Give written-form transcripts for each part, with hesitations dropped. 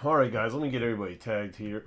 Alright, guys, let me get everybody tagged here.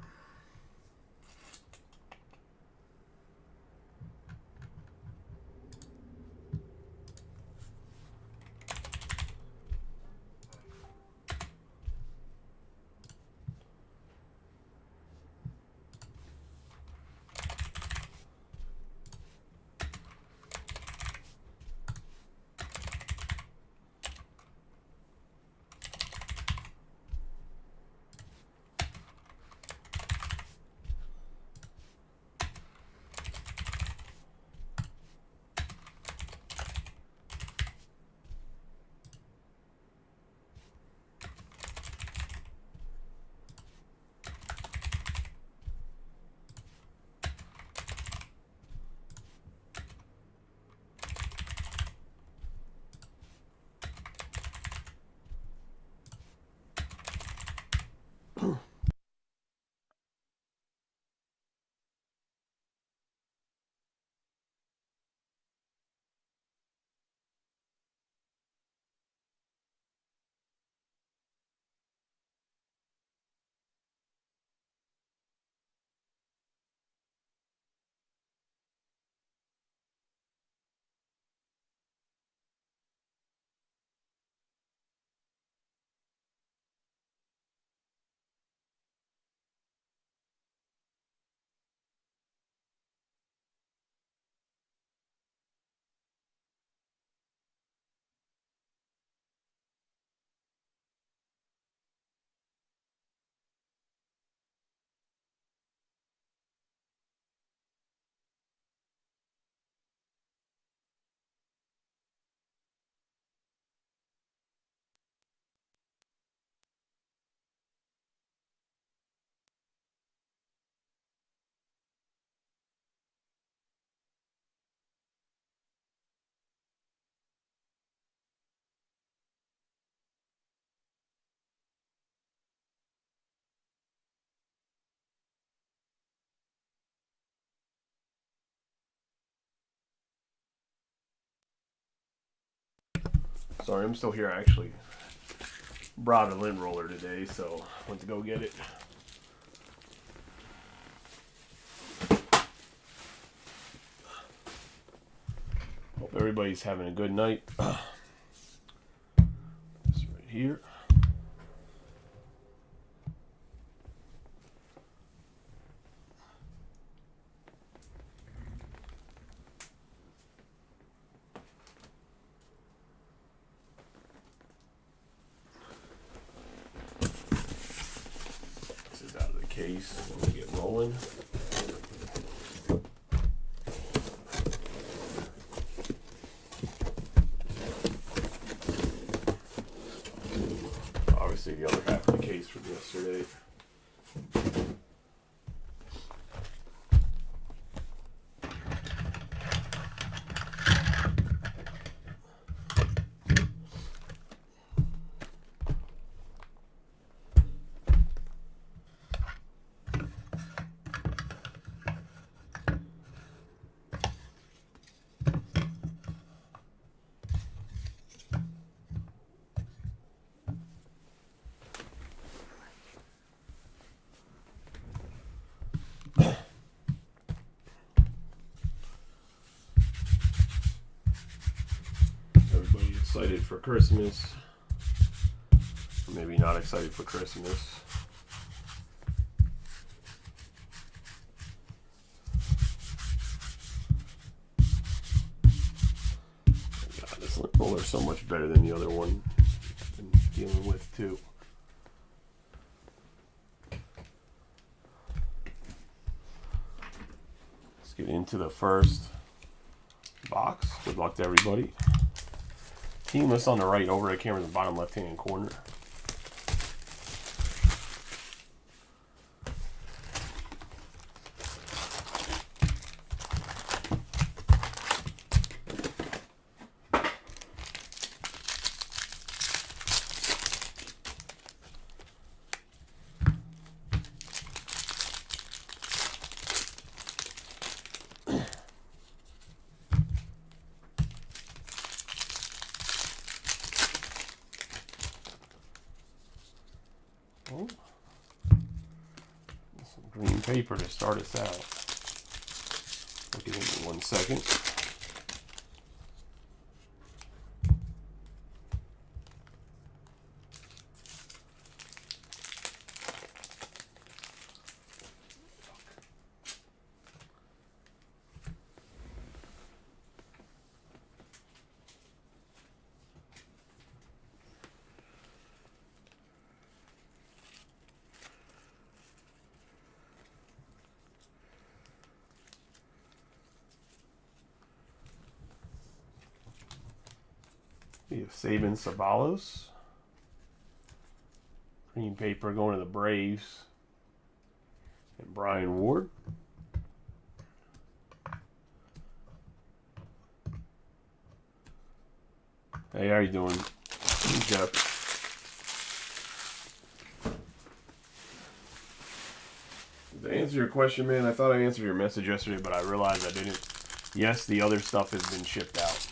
Sorry, I'm still here. I actually brought a lint roller today, so went to go get it. Hope everybody's having a good night. This right here. This is out of the case. Let me get rolling. Obviously, the other half of the case from yesterday. Everybody excited for Christmas? Or maybe not excited for Christmas. God, this lint roller is so much better than the other one I've been dealing with too. Let's get into the first box. Good luck to everybody. Team list on the right, overhead camera in the bottom left-hand corner. Green paper to start us out. Look at it in 1 second. We have Saban Sabalos. Green paper going to the Braves. And Brian Ward. Hey, how you doing, Jeff? To answer your question, man, I thought I answered your message yesterday, but I realized I didn't. Yes, the other stuff has been shipped out.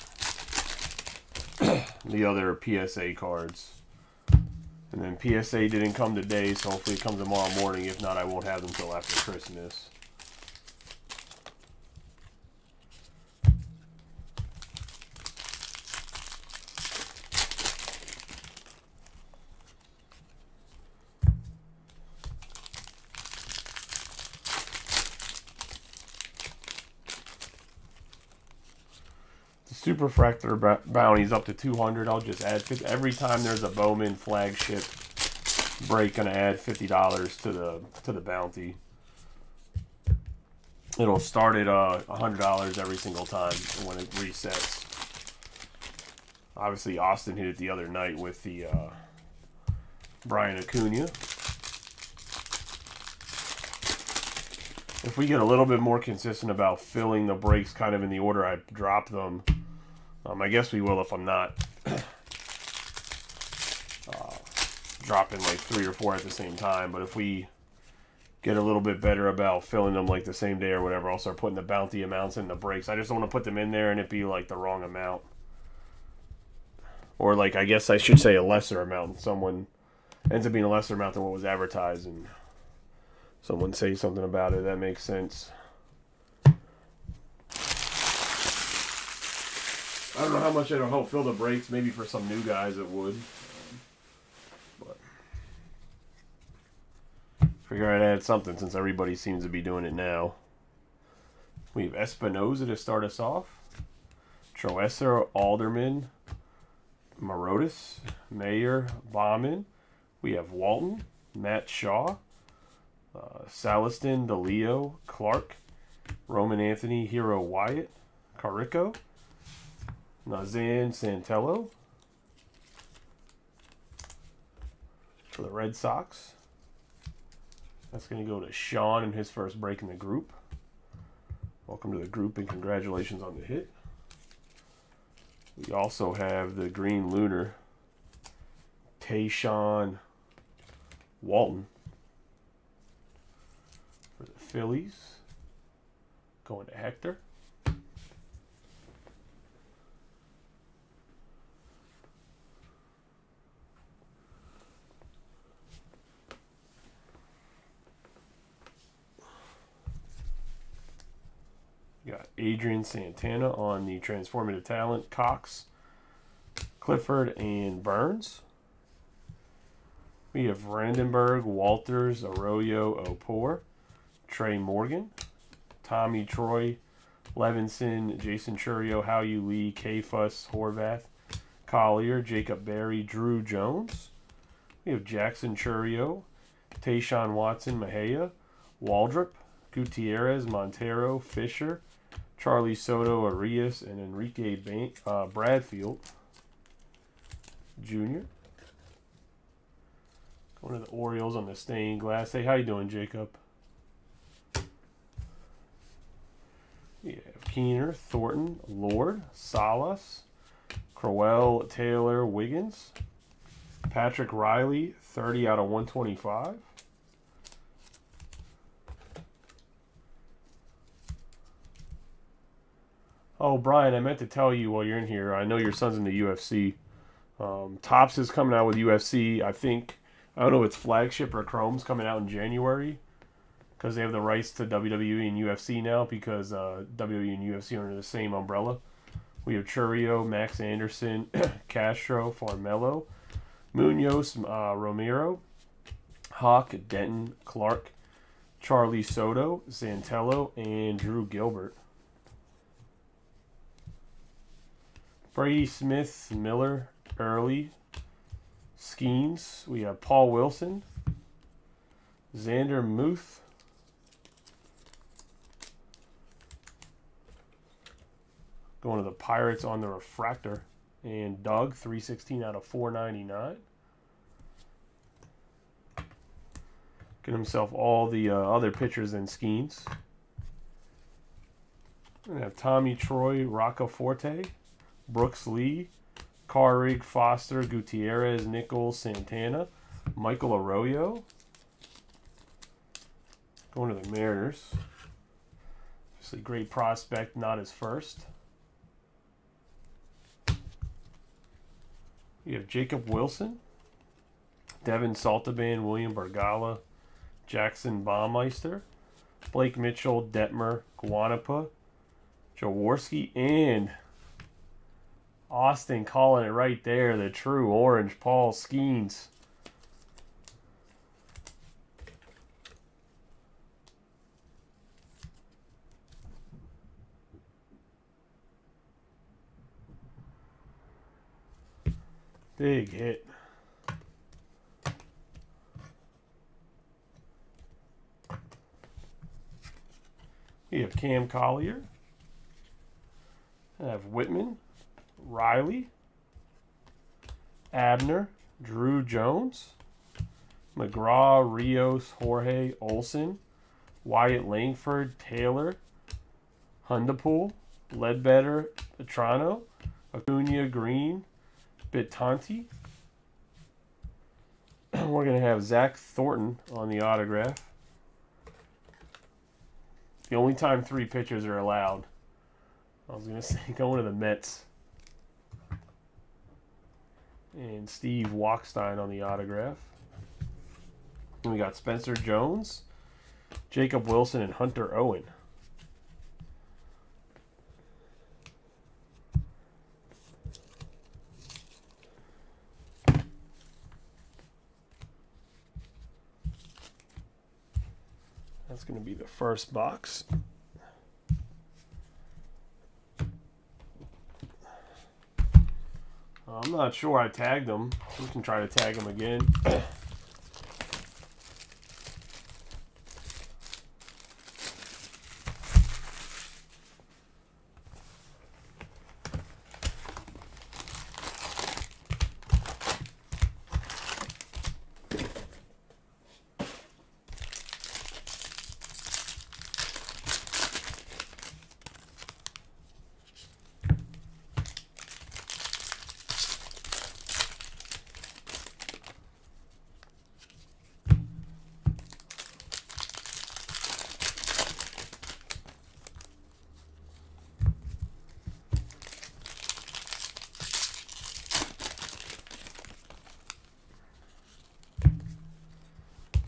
The other PSA cards. And then PSA didn't come today, so hopefully it comes tomorrow morning. If not, I won't have them until after Christmas. Superfractor bounties up to 200. I'll just add 50. Every time there's a Bowman flagship break, gonna add $50 to the bounty. It'll start at $100 every single time when it resets. Obviously, Austin hit it the other night with the Brian Acuna. If we get a little bit more consistent about filling the breaks kind of in the order I drop them, I guess we will if I'm not dropping like 3 or 4 at the same time. But if we get a little bit better about filling them like the same day or whatever, I'll start putting the bounty amounts in the breaks. I just don't want to put them in there and it be like the wrong amount. Or like, I guess I should say a lesser amount. Someone ends up being a lesser amount than what was advertised and someone say something about it. That makes sense. I don't know how much it'll help fill the breaks. Maybe for some new guys it would. But figure I'd add something since everybody seems to be doing it now. We have Espinoza to start us off. Troesser, Alderman, Marotis, Mayer, Bowman. We have Walton, Matt Shaw, Saliston, DeLeo, Clark, Roman Anthony, Hero Wyatt, Carico, Nazan Santello for the Red Sox. That's going to go to Sean in his first break in the group. Welcome to the group and congratulations on the hit. We also have the Green Lunar, Tayshawn Walton for the Phillies. Going to Hector. Got Adrian Santana on the Transformative Talent, Cox, Clifford, and Burns. We have Brandenburg, Walters, Arroyo, Opor, Trey Morgan, Tommy Troy, Levinson, Jason Churio, Hao-Yu Lee, K-Fuss, Horvath, Collier, Jacob Berry, Drew Jones. We have Jackson Churio, Tayshawn Watson, Mejia, Waldrop, Gutierrez, Montero, Fisher, Charlie Soto, Arias, and Enrique Bradfield Jr. Going to the Orioles on the stained glass. Hey, how you doing, Jacob? We have Keener, Thornton, Lord, Salas, Crowell, Taylor, Wiggins, Patrick Riley, 30 out of 125. Oh, Brian, I meant to tell you while you're in here, I know your son's in the UFC. Topps is coming out with UFC, I think. I don't know if it's flagship or Chrome's coming out in January. because they have the rights to WWE and UFC now because WWE and UFC are under the same umbrella. We have Churio, Max Anderson, Castro, Farmelo, Munoz, Romero, Hawk, Denton, Clark, Charlie Soto, Santello, and Drew Gilbert. Brady Smith, Miller, Early, Skeens. We have Paul Wilson, Xander Muth, going to the Pirates on the refractor, and Doug, 316 out of 499. Get himself all the other pitchers and Skeens. We're going to have Tommy Troy, Roccaforte, Brooks Lee, Carrig, Foster, Gutierrez, Nichols, Santana, Michael Arroyo. Going to the Mariners. Just a great prospect, not his first. You have Jacob Wilson, Devin Saltaban, William Bergala, Jackson Baumeister, Blake Mitchell, Detmer, Guanapa, Jaworski, and Austin calling it right there, the true orange, Paul Skeens. Big hit. We have Cam Collier. I have Whitman, Riley, Abner, Drew Jones, McGraw, Rios, Jorge, Olson, Wyatt Langford, Taylor, Hundapool, Ledbetter, Petrano, Acuna, Green, Bitanti. We're going to have Zach Thornton on the autograph. The only time 3 pitchers are allowed. I was going to say going to the Mets. And Steve Walkstein on the autograph. And we got Spencer Jones, Jacob Wilson, and Hunter Owen. That's going to be the first box. I'm not sure I tagged them. We can try to tag them again.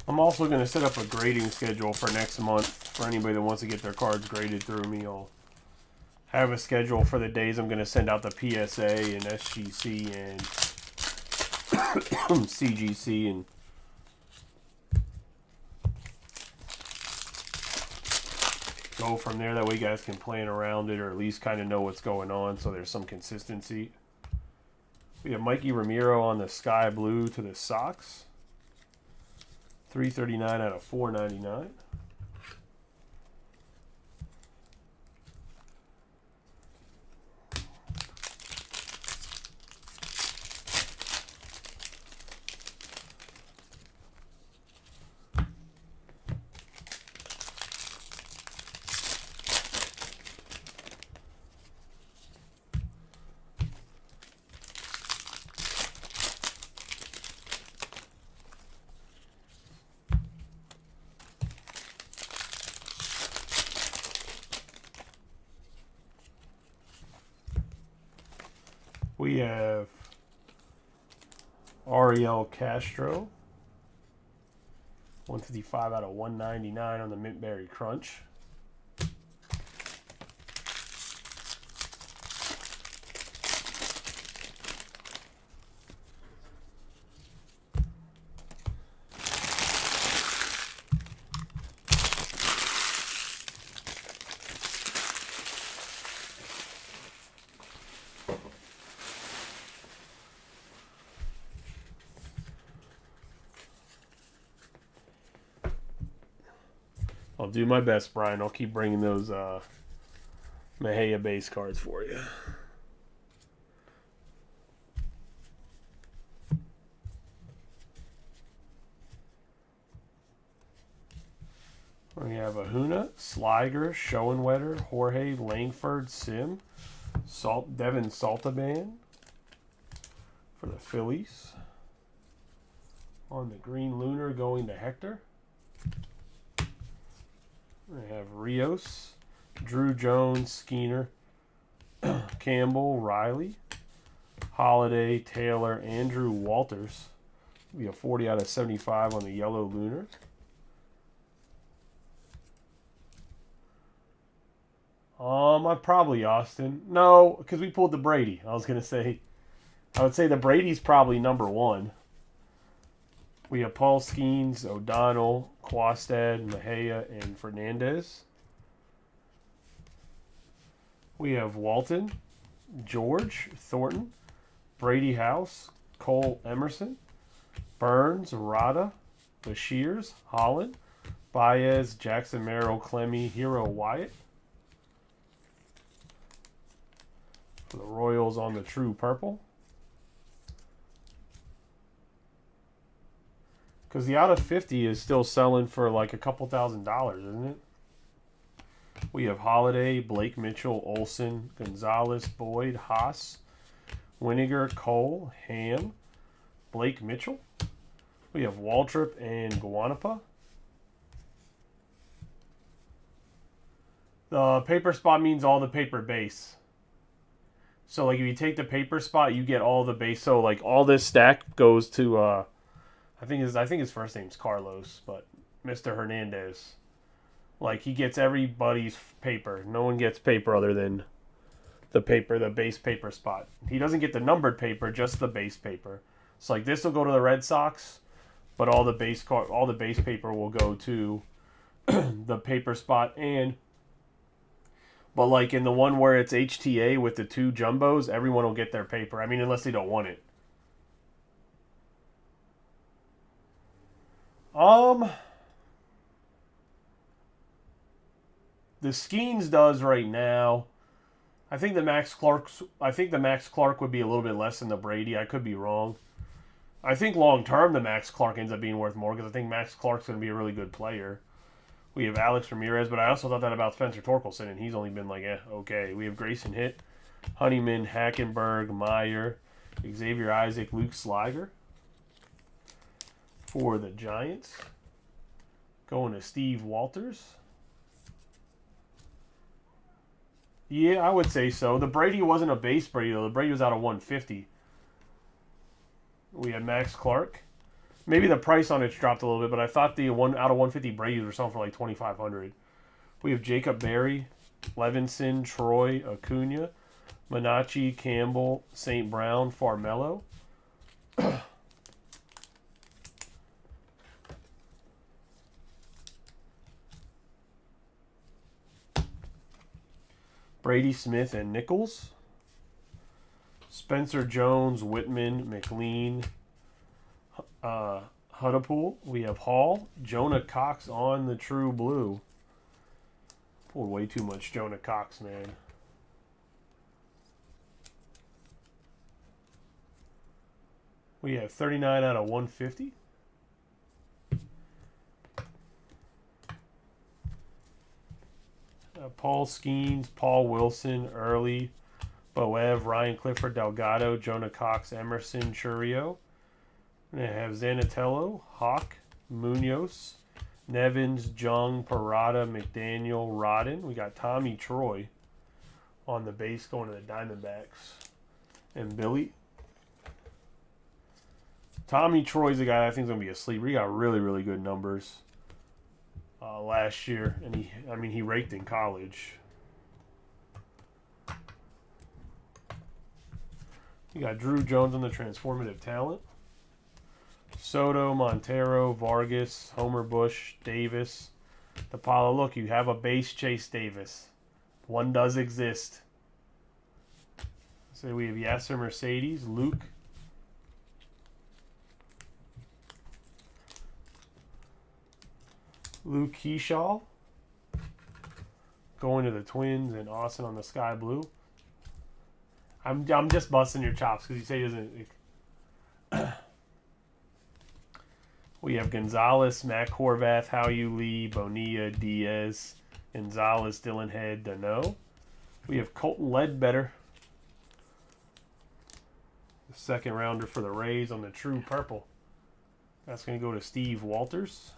I'm also going to set up a grading schedule for next month for anybody that wants to get their cards graded through me. I'll have a schedule for the days I'm going to send out the PSA and SGC and CGC and go from there. That way you guys can plan around it or at least kind of know what's going on so there's some consistency. We have Mikey Ramiro on the sky blue to the Sox. 339 out of 499. We have Ariel Castro 155 out of 199 on the Mint Berry Crunch. I'll do my best, Brian. I'll keep bringing those Mejia base cards for you. We have Ahuna, Sliger, Schoenwetter, Jorge, Langford, Sim, Devin Saltaban for the Phillies. On the Green Lunar going to Hector. We have Rios, Drew Jones, Skeeter, Campbell, Riley, Holiday, Taylor, Andrew Walters. We have 40 out of 75 on the Yellow Lunar. Probably Austin. No, because we pulled the Brady. I was going to say, I would say the Brady's probably number one. We have Paul Skeens, O'Donnell, Quastad, Mejia, and Fernandez. We have Walton, George, Thornton, Brady House, Cole Emerson, Burns, Rada, Bashirs, Holland, Baez, Jackson Merrill, Clemmy, Hero Wyatt. For the Royals on the True Purple. Because the out of 50 is still selling for like a couple $1,000s, isn't it? We have Holiday, Blake Mitchell, Olson, Gonzalez, Boyd, Haas, Winiger, Cole, Ham, Blake Mitchell. We have Waltrip and Guanapa. The paper spot means all the paper base. So like if you take the paper spot, you get all the base. So like all this stack goes to I think his first name's Carlos, but Mr. Hernandez. Like he gets everybody's paper. No one gets paper other than the base paper spot. He doesn't get the numbered paper, just the base paper. So like this will go to the Red Sox, but all the base paper will go to the paper spot. But like in the one where it's HTA with the two jumbos, everyone will get their paper. I mean, unless they don't want it. The Skeens does right now. I think the Max Clark would be a little bit less than the Brady. I could be wrong. I think long term the Max Clark ends up being worth more because I think Max Clark's going to be a really good player. We have Alex Ramirez, but I also thought that about Spencer Torkelson, and he's only been like, okay. We have Grayson Hitt, Honeyman, Hackenberg, Meyer, Xavier Isaac, Luke Sliger. For the Giants, going to Steve Walters. Yeah, I would say so. The Brady wasn't a base Brady, though. The Brady was out of 150. We had Max Clark. Maybe the price on it's dropped a little bit, but I thought the one out of 150 Brady's were selling for like $2,500. We have Jacob Berry, Levinson, Troy, Acuna, Minacci, Campbell, St. Brown, Farmello. Brady, Smith, and Nichols. Spencer Jones, Whitman, McLean, Hudapool. We have Hall. Jonah Cox on the True Blue. Pulled way too much Jonah Cox, man. We have 39 out of 150. Paul Skeens, Paul Wilson, Early, Boev, Ryan Clifford, Delgado, Jonah Cox, Emerson, Churio. And I have Zanatello, Hawk, Munoz, Nevins, Jung, Parada, McDaniel, Rodden. We got Tommy Troy on the base going to the Diamondbacks. And Billy. Tommy Troy's the guy I think is going to be a sleeper. He got really, really good numbers last year. And he raked in college. You got Drew Jones on the transformative talent. Soto, Montero, Vargas, Homer Bush, Davis, DePaulo. Look, you have a base Chase Davis. One does exist. So we have Yasser Mercedes, Luke. Luke Keyshaw. Going to the Twins and Austin on the sky blue. I'm just busting your chops because you say he doesn't. We have Gonzalez, Matt Horvath, Hao-Yu Lee, Bonilla, Diaz, Gonzalez, Dylan Head, Dano. We have Colton Ledbetter, the second rounder for the Rays on the true purple. That's going to go to Steve Walters.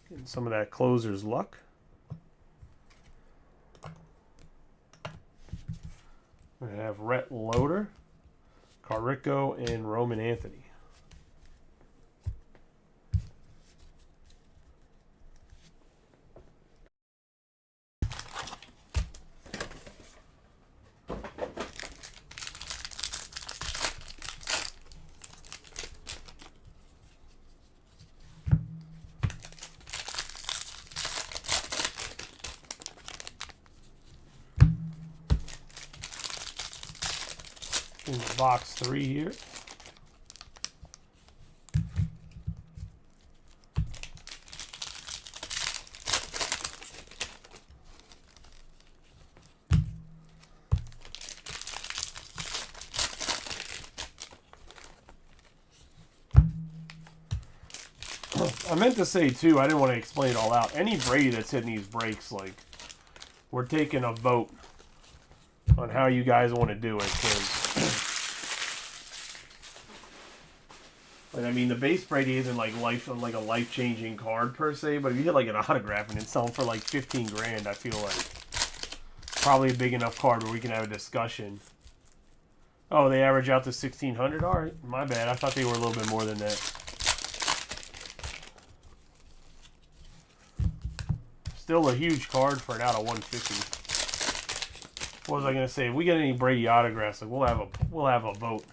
Getting some of that closer's luck. We're going to have Rhett Loader, Carrico, and Roman Anthony. In box 3 here. I meant to say too, I didn't want to explain it all out. Any Brady that's hitting these breaks, like, we're taking a vote on how you guys want to do it. Like, I mean, the base Brady isn't like a life-changing card per se, but if you hit like an autograph and it's selling for like 15 grand, I feel like probably a big enough card where we can have a discussion. Oh, they average out to 1,600. All right, my bad. I thought they were a little bit more than that. Still a huge card for an out of 150. What was I gonna say? If we get any Brady autographs, like we'll have a vote.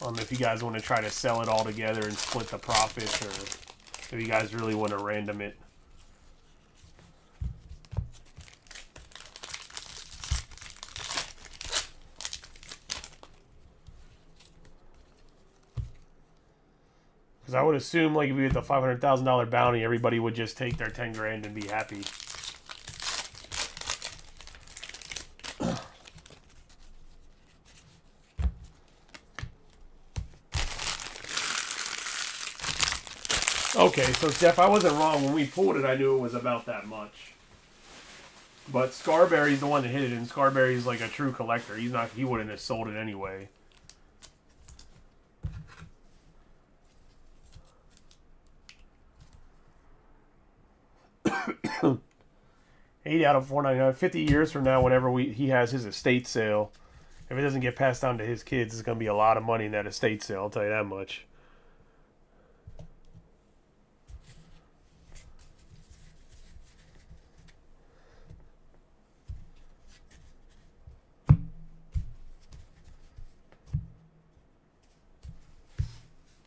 If you guys want to try to sell it all together and split the profits, or if you guys really want to random it. Because I would assume, like, if we get the $500,000 bounty, everybody would just take their 10 grand and be happy. Okay, so Jeff, I wasn't wrong. When we pulled it, I knew it was about that much. But Scarberry's the one that hit it, and Scarberry's like a true collector. He wouldn't have sold it anyway. $8 out of $4.99. 50 years from now, whenever he has his estate sale, if it doesn't get passed down to his kids, it's going to be a lot of money in that estate sale. I'll tell you that much.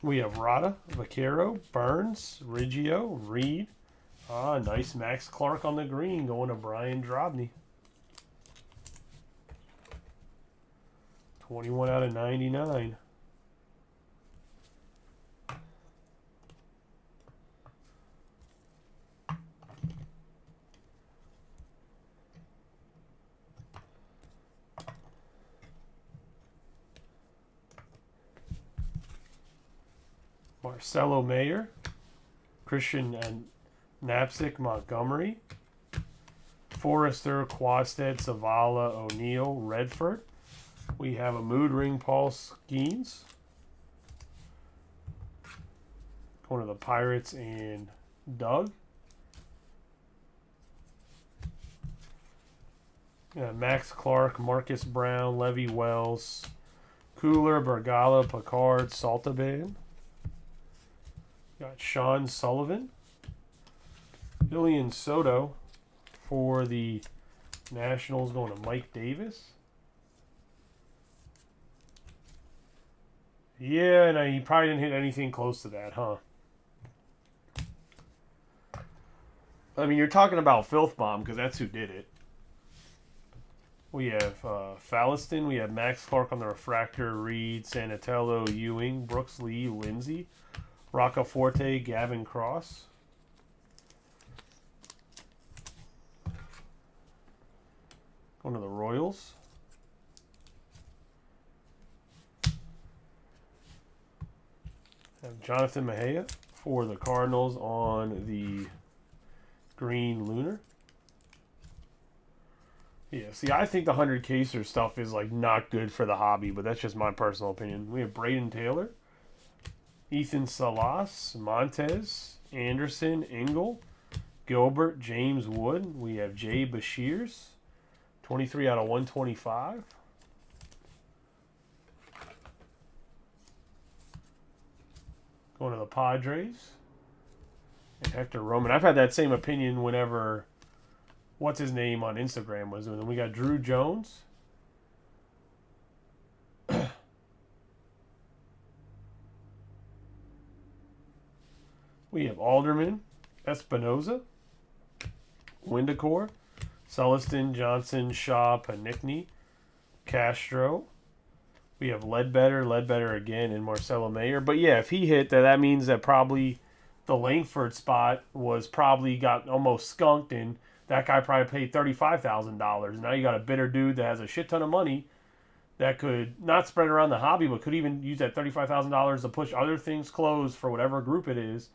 We have Rada, Vaquero, Burns, Riggio, Reed. Ah, nice Max Clark on the green, going to Brian Drobny. 21 out of 99. Marcelo Mayer, Christian and Knapsack, Montgomery, Forrester, Quasted, Zavala, O'Neill, Redford. We have a Mood Ring, Paul Skeens. Going to the Pirates and Doug. Max Clark, Marcus Brown, Levy Wells, Cooler, Bergala, Picard, Saltaban. Got Sean Sullivan. Ilian Soto for the Nationals going to Mike Davis. Yeah, and he probably didn't hit anything close to that, huh? I mean, you're talking about Filth Bomb because that's who did it. We have Falliston. We have Max Clark on the refractor. Reed, Sanatello, Ewing, Brooks Lee, Lindsay, Roccaforte, Gavin Cross. Going to the Royals. Have Jonathan Mejia for the Cardinals on the Green Lunar. Yeah, see, I think the 100 Kaser stuff is like not good for the hobby, but that's just my personal opinion. We have Braden Taylor, Ethan Salas, Montez, Anderson, Engel, Gilbert, James Wood. We have Jay Bashirs, 23 out of 125. Going to the Padres. And Hector Roman. I've had that same opinion whenever, what's his name on Instagram was. And then we got Drew Jones. We have Alderman, Espinoza, Windacor, Sulliston, Johnson, Shaw, Panicki, Castro. We have Ledbetter again, and Marcelo Mayer. But yeah, if he hit, that means that probably the Langford spot was probably got almost skunked, and that guy probably paid $35,000. Now you got a bitter dude that has a shit ton of money that could not spread around the hobby, but could even use that $35,000 to push other things closed for whatever group it is.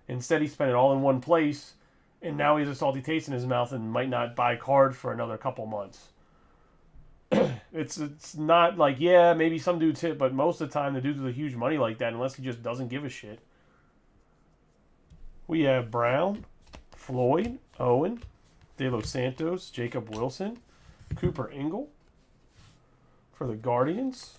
Instead, he spent it all in one place, and now he has a salty taste in his mouth and might not buy cards for another couple months. It's not like, yeah, maybe some dudes hit, but most of the time the dudes with a huge money like that, unless he just doesn't give a shit. We have Brown, Floyd, Owen, De Los Santos, Jacob Wilson, Cooper Engel for the Guardians.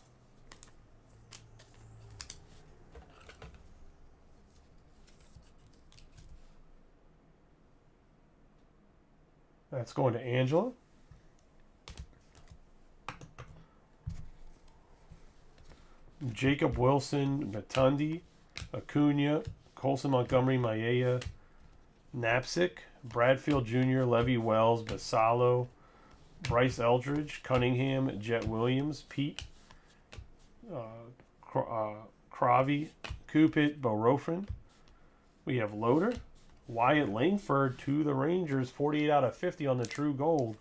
That's going to Angela. Jacob Wilson, Matundi, Acuna, Colson Montgomery, Maella, Knapsick, Bradfield Jr., Levy Wells, Basalo, Bryce Eldridge, Cunningham, Jet Williams, Pete, Cravy, Cupid, Borofin. We have Loader, Wyatt Langford to the Rangers, 48 out of 50 on the True Gold.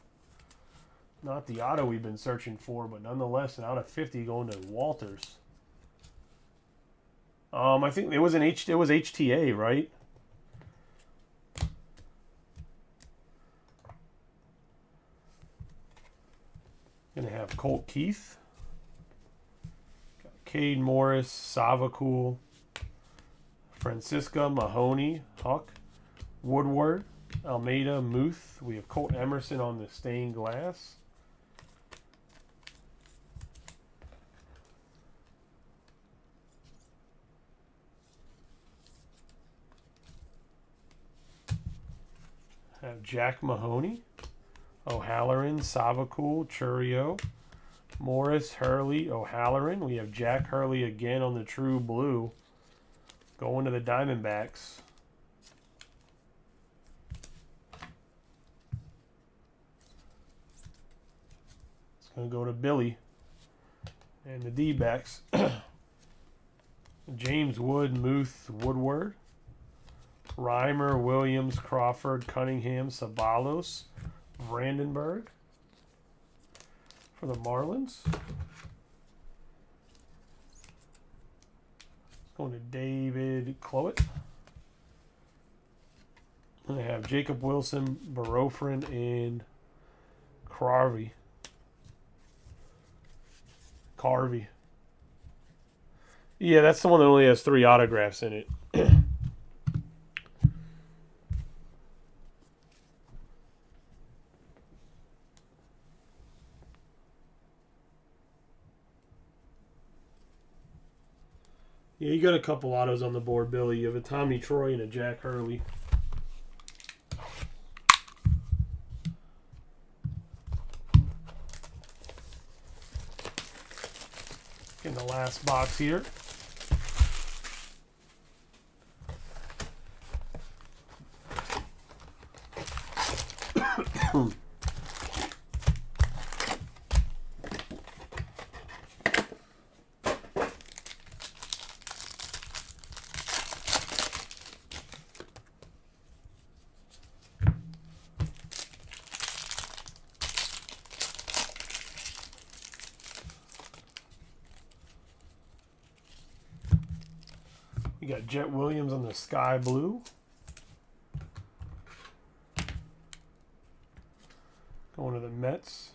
Not the auto we've been searching for, but nonetheless, an out of 50 going to Walters. I think it was HTA, right? Gonna have Colt Keith, Cade Morris, Savacool, Francisca Mahoney, Huck, Woodward, Almeida, Muth. We have Colt Emerson on the stained glass. Have Jack Mahoney, O'Halloran, Savacool, Churio, Morris, Hurley, O'Halloran. We have Jack Hurley again on the True Blue. Going to the Diamondbacks. It's going to go to Billy and the D-backs. James Wood, Muth, Woodward. Reimer, Williams, Crawford, Cunningham, Sabalos, Brandenburg for the Marlins. Going to David Cloet. And I have Jacob Wilson, Barofrin, and Carvey. Yeah, that's the one that only has 3 autographs in it. Yeah, you got a couple autos on the board, Billy. You have a Tommy Troy and a Jack Hurley. In the last box here. You got Jet Williams on the sky blue. Going to the Mets.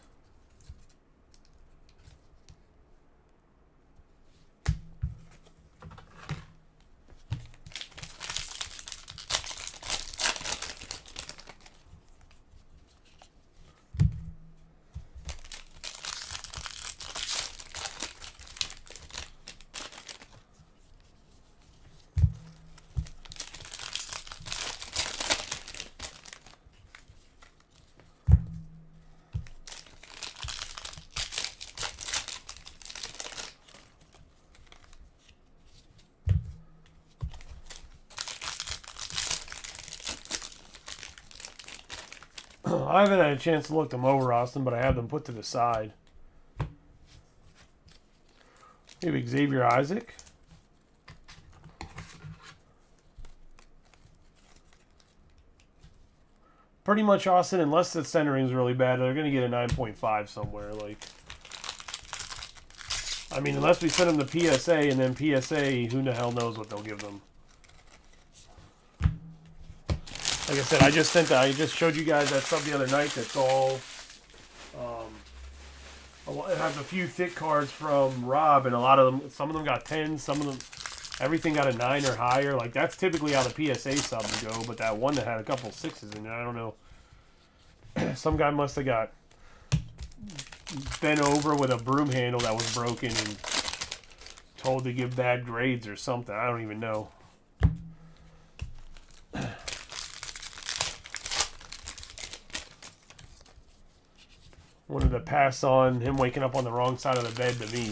I haven't had a chance to look them over, Austin, but I have them put to the side. Maybe Xavier Isaac. Pretty much, Austin, unless the centering is really bad, they're going to get a 9.5 somewhere. Like, I mean, unless we send them to PSA, and then PSA, who the hell knows what they'll give them. Like I said, I just showed you guys that stuff the other night. That's all. It has a few thick cards from Rob, and a lot of them. Some of them got 10. Some of them, everything got a 9 or higher. Like that's typically how the PSA subs go. But that one that had a couple 6s in there, I don't know. Some guy must have got bent over with a broom handle that was broken and told to give bad grades or something. I don't even know. Wanted to pass on him waking up on the wrong side of the bed to me.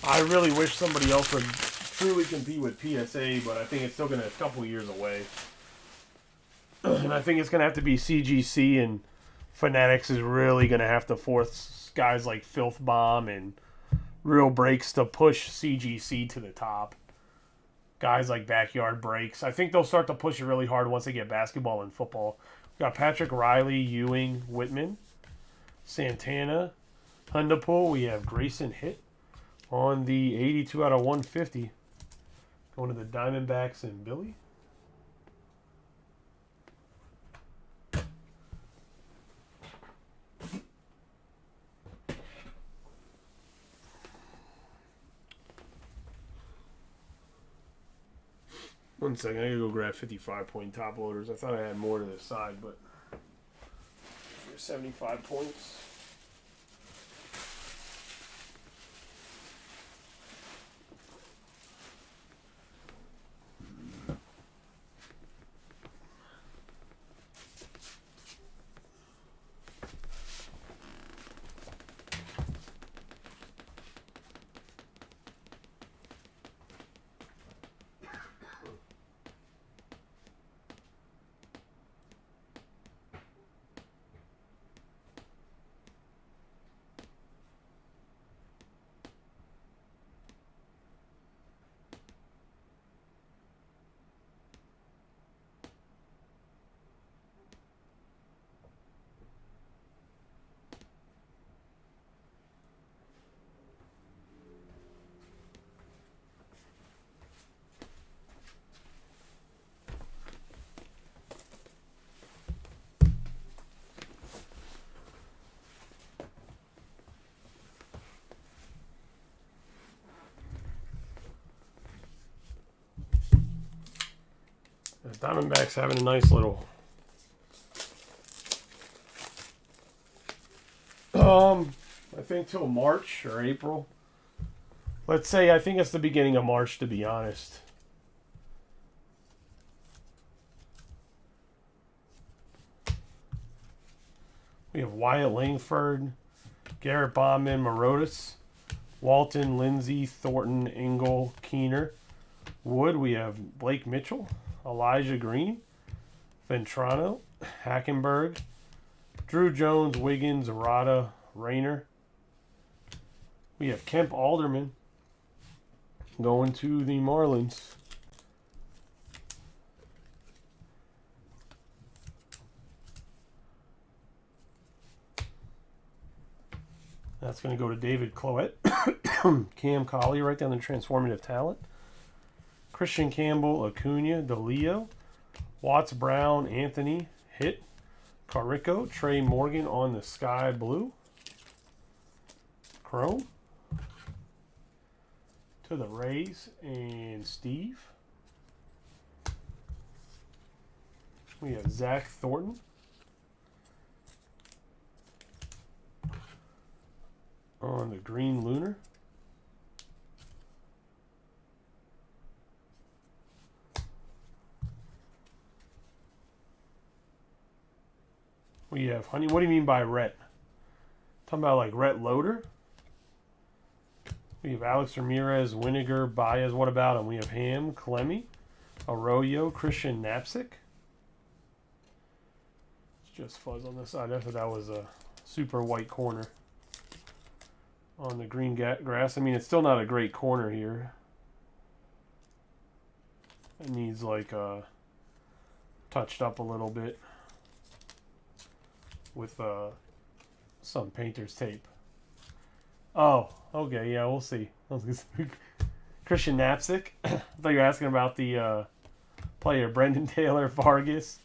I really wish somebody else would truly compete with PSA, but I think it's still going to be a couple years away. And I think it's going to have to be CGC, and Fanatics is really going to have to force guys like Filth Bomb and Real Breaks to push CGC to the top. Guys like Backyard Breaks. I think they'll start to push it really hard once they get basketball and football. We got Patrick Riley, Ewing, Whitman, Santana, Hundapool. We have Grayson Hitt on the 82 out of 150. Going to the Diamondbacks and Billy. One second, I gotta go grab 55-point top loaders. I thought I had more to this side, but 75 points. The Diamondbacks having a nice little. I think till March or April. Let's say I think it's the beginning of March, to be honest. We have Wyatt Langford, Garrett Bowman, Marotis, Walton, Lindsay, Thornton, Engel, Keener, Wood. We have Blake Mitchell, Elijah Green, Ventrano, Hackenberg, Drew Jones, Wiggins, Arata, Rayner. We have Kemp Alderman going to the Marlins. That's going to go to David Cloette. Cam Colley right down the transformative talent. Christian Campbell, Acuna, DeLeo, Watts Brown, Anthony, Hit, Carico, Trey Morgan on the sky blue. Chrome. To the Rays and Steve. We have Zach Thornton. On the green lunar. We have Honey. What do you mean by Rhett? Talking about like Rhett Loader. We have Alex Ramirez, Winiger, Baez. What about him? We have Ham, Clemmy, Arroyo, Christian Knapsick. It's just fuzz on this side. I thought that was a super white corner. On the green grass. I mean, it's still not a great corner here. It needs like touched up a little bit with some painter's tape. Oh, okay, yeah, we'll see. Christian Knapsick. I thought you were asking about the player. Brendan Taylor, Vargas,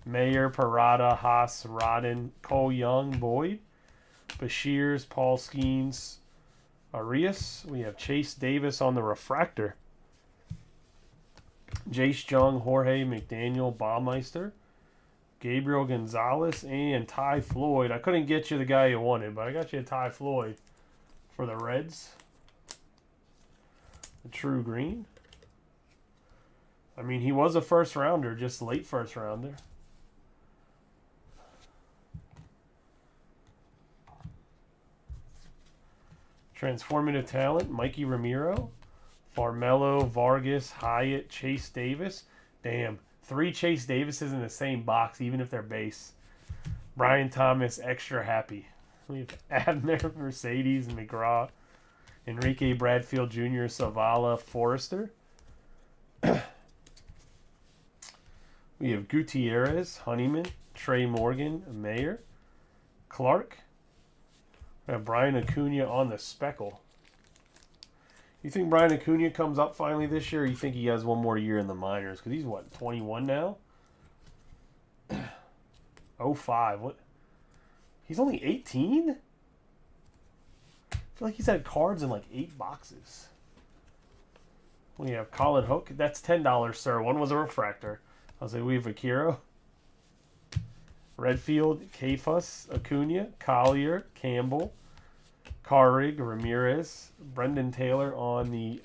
Mayer, Parada, Haas, Rodden, Cole Young, Boyd, Bashirs, Paul Skeens, Arias. We have Chase Davis on the refractor. Jace Jung, Jorge McDaniel, Baumeister, Gabriel Gonzalez, and Ty Floyd. I couldn't get you the guy you wanted, but I got you a Ty Floyd for the Reds. The true green. I mean, he was a first rounder, just late first rounder. Transformative talent, Mikey Ramiro, Farmelo, Vargas, Hyatt, Chase Davis. Damn, 3 Chase Davises in the same box, even if they're base. Brian Thomas, extra happy. We have Abner, Mercedes, McGraw, Enrique Bradfield Jr., Savala, Forrester. We have Gutierrez, Honeyman, Trey Morgan, Mayer, Clark. We have Brian Acuna on the speckle. You think Brian Acuna comes up finally this year, or you think he has one more year in the minors? Because he's, what, 21 now? 05. What? He's only 18? I feel like he's had cards in like 8 boxes. We have Colin Hook. That's $10, sir. One was a refractor. I'll say we have Akira, Redfield, Kafus, Acuna, Collier, Campbell, Carrig, Ramirez, Brendan Taylor on the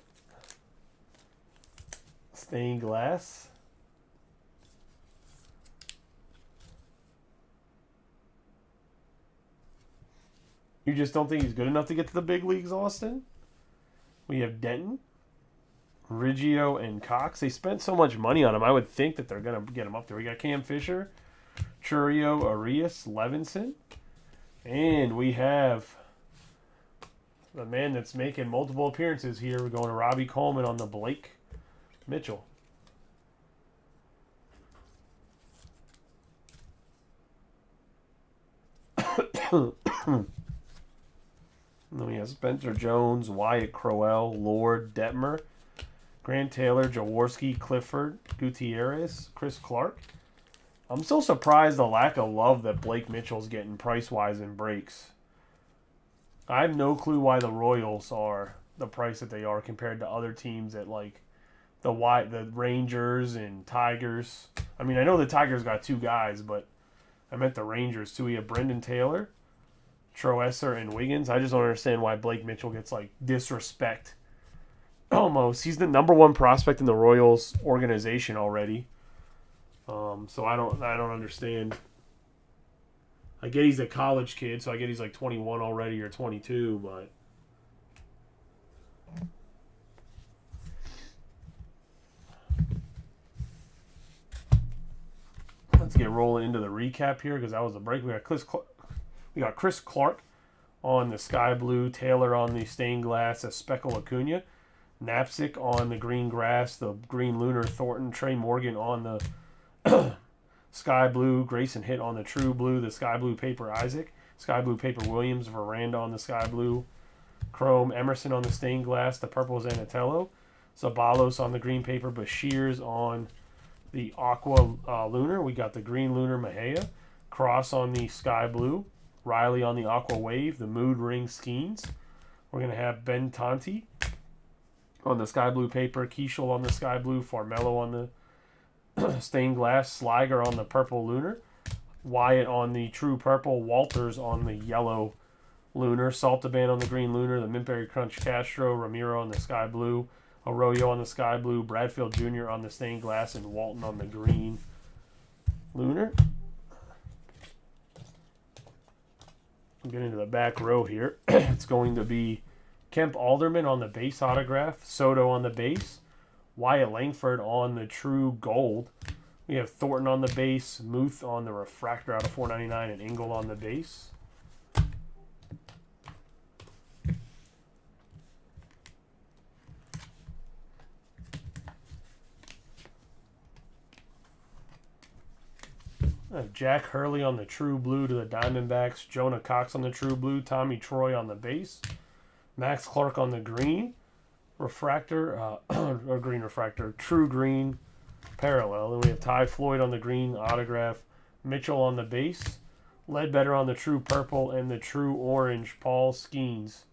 stained glass. You just don't think he's good enough to get to the big leagues, Austin? We have Denton, Riggio, and Cox. They spent so much money on him. I would think that they're going to get him up there. We got Cam Fisher, Churio, Arias, Levinson. And we have the man that's making multiple appearances here. We're going to Robbie Coleman on the Blake Mitchell. And then we have Spencer Jones, Wyatt Crowell, Lord, Detmer, Grant Taylor, Jaworski, Clifford, Gutierrez, Chris Clark. I'm still surprised the lack of love that Blake Mitchell's getting price-wise in breaks. I have no clue why the Royals are the price that they are compared to other teams that like the Rangers and Tigers. I mean, I know the Tigers got 2 guys, but I meant the Rangers too. We have Brendan Taylor, Troesser, and Wiggins. I just don't understand why Blake Mitchell gets like disrespect. Almost, he's the #1 prospect in the Royals organization already. So I don't understand. I get he's a college kid, so I get he's like 21 already or 22, but let's get rolling into the recap here because that was the break. We got Chris Clark on the sky blue, Taylor on the stained glass, a Speckle Acuna, Knapsack on the green grass, the green lunar Thornton, Trey Morgan on the sky blue, Grayson Hitt on the true blue, the sky blue paper Isaac, sky blue paper Williams, Veranda on the sky blue, chrome Emerson on the stained glass, the purple Zanatello, Zabalos on the green paper, Bashirs on the aqua lunar. We got the green lunar Mejia, Cross on the sky blue, Riley on the aqua wave, the mood ring Skeens. We're going to have Ben Tanti on the sky blue paper, Keishel on the sky blue, Farmello on the stained glass, Sliger on the purple lunar, Wyatt on the true purple, Walters on the yellow lunar, Saltaban on the green lunar, the Mintberry Crunch Castro, Ramiro on the sky blue, Arroyo on the sky blue, Bradfield Jr. on the stained glass, and Walton on the green lunar. We'll get into the back row here. It's going to be Kemp Alderman on the base autograph, Soto on the base, Wyatt Langford on the true gold. We have Thornton on the base, Muth on the refractor out of 499, and Engel on the base. Jack Hurley on the true blue to the Diamondbacks, Jonah Cox on the true blue, Tommy Troy on the base, Max Clark on the green refractor, or green refractor, true green parallel. Then we have Ty Floyd on the green autograph, Mitchell on the base, Ledbetter on the true purple, and the true orange, Paul Skeens.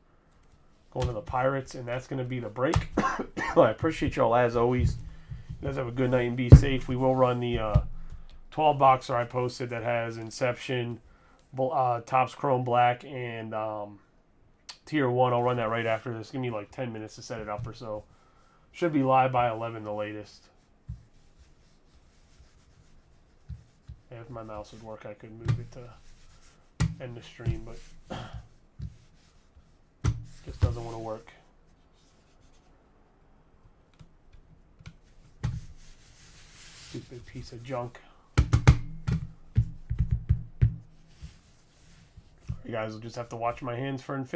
Going to the Pirates, and that's going to be the break. I appreciate y'all as always. You guys have a good night and be safe. We will run the 12 boxer I posted that has Inception, Topps Chrome Black, and Tier 1. I'll run that right after this. Give me like 10 minutes to set it up or so. Should be live by 11 the latest. If my mouse would work, I could move it to end the stream, but just doesn't want to work. Stupid piece of junk. You guys will just have to watch my hands for infinity.